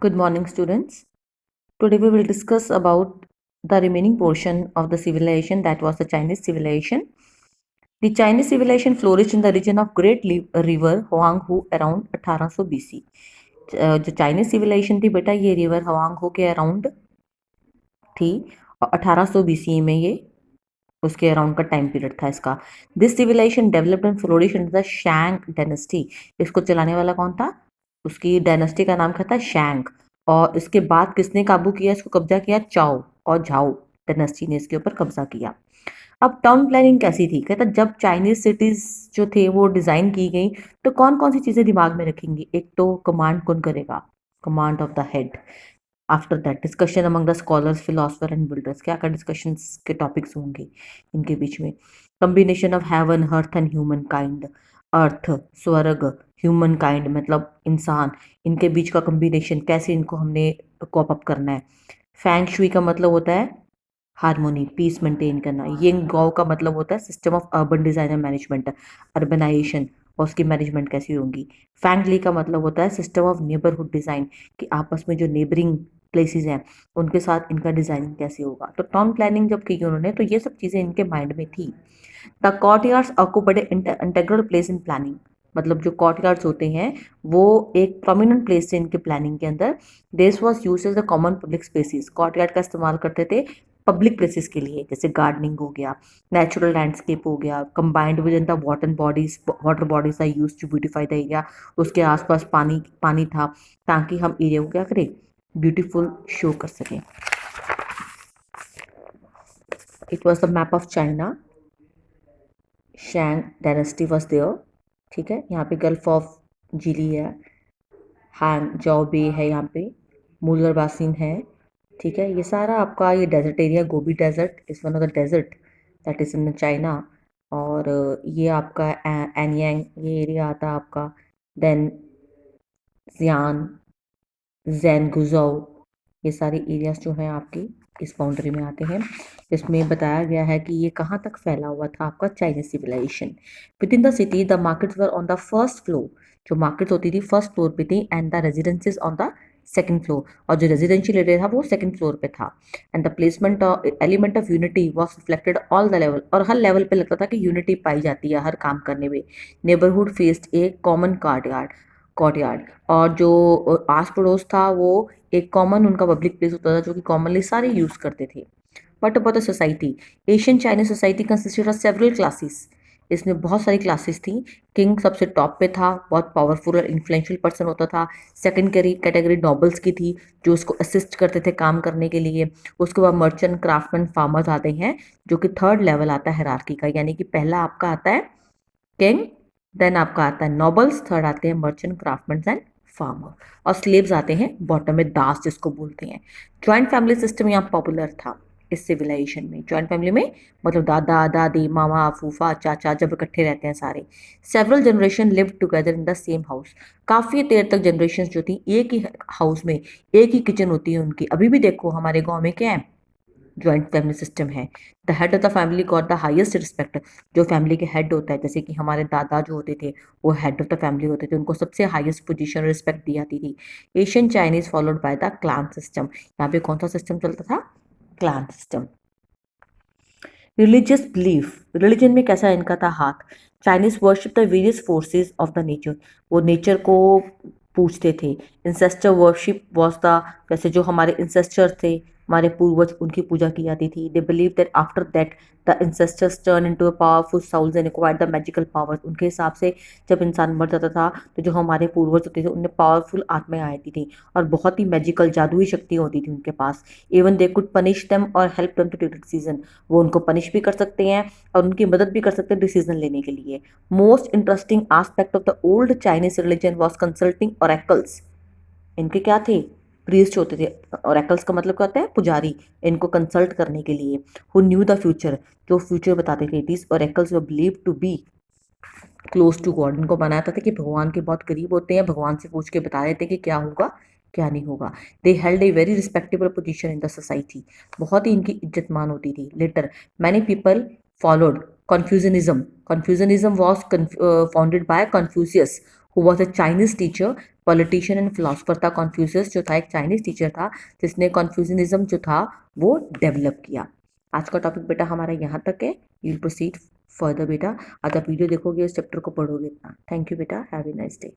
Good morning, students. Today we will discuss about the remaining portion of the civilization, that was the Chinese civilization. The Chinese civilization flourished in the region of Great River Huanghu around 1800 BC. जो Chinese civilisation थी बेटा, ये river हवांगहो के around थी और 1800 BC में ये उसके अराउंड का टाइम पीरियड था इसका. This civilisation developed and flourish in the Shang dynasty. इसको चलाने वाला कौन था? उसकी डायनेस्टी का नाम क्या था? शैंग. और इसके बाद किसने काबू किया, इसको कब्जा किया? चाओ और झाओ डायनेस्टी ने इसके ऊपर कब्जा किया. अब टाउन प्लानिंग कैसी थी? कहता जब चाइनीज सिटीज जो थे वो डिजाइन की गई तो कौन कौन सी चीजें दिमाग में रखेंगी? एक तो कमांड कौन करेगा? Command of the head. After that discussion among the scholars, philosopher and builders. क्या क्या डिस्कशन के टॉपिक्स होंगे इनके बीच में? Combination of heaven, earth and humankind. Earth, स्वर्ग, ह्यूमन काइंड मतलब इंसान, इनके बीच का कम्बिनेशन, कैसे इनको हमने कॉप अप करना है. फैंग शुई का मतलब होता है हारमोनी, पीस मेंटेन करना. यिंग गाओ का मतलब होता है system of urban design and management, urbanisation और उसकी मैनेजमेंट कैसी होगी. फैंग ली का मतलब होता है सिस्टम ऑफ नेबरहुड डिजाइन, कि आपस में जो नेबरिंग प्लेसेस हैं उनके साथ इनका डिजाइनिंग कैसे होगा. तो टाउन प्लानिंग जब की उन्होंने तो ये सब चीजें इनके माइंड में थी. The courtyards occupied integral place in planning. मतलब जो कॉर्टयार्ड्स होते हैं वो एक प्रोमिनेंट प्लेस थे इनके प्लानिंग के अंदर. This was used as the common public spaces. Courtyard का इस्तेमाल करते थे पब्लिक प्लेसेस के लिए, जैसे गार्डनिंग हो गया, नेचुरल लैंडस्केप हो गया, combined within the water bodies are used to beautify the area. उसके आसपास पानी पानी था ताकि हम एरिया को क्या करें, ब्यूटीफुल शो कर सकें. It was the map of China. Shang dynasty was there. ठीक है, यहाँ पे गल्फ ऑफ जिली है, हैंग जाओ बे है, यहाँ पे मूलर बासिन है. ठीक है, ये सारा आपका ये desert area, Gobi desert is one of the desert that is in China. और ये आपका एनयांग ये एरिया आता है आपका. देन जियान, जैनगुजो, ये सारे एरियाज जो हैं आपकी इस बाउंड्री में आते हैं. इसमें बताया गया है कि ये कहाँ तक फैला हुआ था आपका Chinese civilisation. Within the city the markets were on the first floor. जो मार्केट्स होती थी फर्स्ट फ्लोर पे थी, and the residencies on the second floor. और जो रेजिडेंशियल एरिया था वो सेकंड फ्लोर पे था. And the placement element of unity was reflected all the level. और हर लेवल पे लगता था कि यूनिटी पाई जाती है हर काम करने में. नेबरहुड फेस्ड ए कॉमन कोर्टयार्ड. और जो आस पड़ोस था वो एक कॉमन उनका पब्लिक प्लेस होता था जो कि कॉमनली सारे यूज करते थे. But about the society, Asian Chinese society consisted of several classes. इसमें बहुत सारी क्लासेस थी. किंग सबसे टॉप पे था, बहुत पावरफुल और इन्फ्लुएंशियल पर्सन होता था. सेकंड कैटेगरी नॉबल्स की थी जो उसको असिस्ट करते थे काम करने के लिए. उसके बाद मर्चेंट, क्राफ्टमैन, फार्मर्स आते हैं, जो कि थर्ड लेवल आता है हायरार्की का. यानी कि पहला आपका आता है किंग, देन आपका आता है नॉबल्स, थर्ड आते हैं मर्चेंट, क्राफ्टमैन एंड फार्मर, और स्लेव्स आते हैं बॉटम में, दास जिसको बोलते हैं. ज्वाइंट फैमिली सिस्टम यहाँ पॉपुलर था इस सिविलाइजेशन में. ज्वाइंट फैमिली में मतलब दादा दादी, मामा, फूफा, चाचा जब इकट्ठे रहते हैं सारे. Several generation live together in the same house. काफ़ी देर तक जनरेशन जो थी एक ही हाउस में, एक ही किचन होती है उनकी. अभी भी देखो हमारे गाँव में क्या है, ज्वाइंट फैमिली सिस्टम है. The head of the family got the highest respect. जो फैमिली के हेड होता है, जैसे कि हमारे दादा जो होते थे वो हेड ऑफ द फैमिली होते थे, उनको सबसे हाईएस्ट पोजीशन रिस्पेक्ट दी जाती थी. Asian Chinese followed by the clan system. यहाँ पे कौन सा सिस्टम चलता था? Clan system. Religious belief, religion में कैसा इनका था हाथ? Chinese worship the various forces of the nature. वो नेचर को पूजते थे. इंसेस्टर वर्शिप वॉज द, जैसे जो हमारे इंसेस्टर थे, हमारे पूर्वज, उनकी पूजा की जाती थी. They believe that after that the ancestors turn into a powerful souls and acquired the magical powers. उनके हिसाब से जब इंसान मर जाता था तो जो हमारे पूर्वज होते थे उनमें पावरफुल आत्माएं आती थी और बहुत ही मैजिकल जादुई शक्ति होती थी उनके पास. Even they could punish them और help them to take decision. वो उनको पनिश भी कर सकते हैं और उनकी मदद भी कर सकते हैं डिसीजन लेने के लिए. Most interesting aspect of the old Chinese religion was consulting oracles. इनके क्या थे? प्रीस्ट होते थे. ओरेकल्स का मतलब क्या होता है? पुजारी. इनको कंसल्ट करने के लिए. हु न्यू द फ्यूचर, जो फ्यूचर बताते थे. This oracles were believe to be close to God. इनको माना जाता था कि भगवान के बहुत करीब होते हैं, भगवान से पूछ के बता देते हैं कि क्या होगा क्या नहीं होगा. They held a very respectable position in the society. बहुत ही इनकी इज्जतमान होती थी. Later many people followed Confucianism. Confucianism was founded by Confucius, who was a Chinese teacher, politician and philosopher था। कॉन्फ्यूशियस जो था एक चाइनीज टीचर था जिसने कॉन्फ्यूजनिज्म जो था वो डेवलप किया। आज का टॉपिक बेटा हमारा यहाँ तक है। यू विल प्रोसीड फर्दर बेटा। आज आप वीडियो देखोगे, इस चैप्टर को पढ़ोगे इतना। थैंक यू बेटा, हैव ए नाइस डे।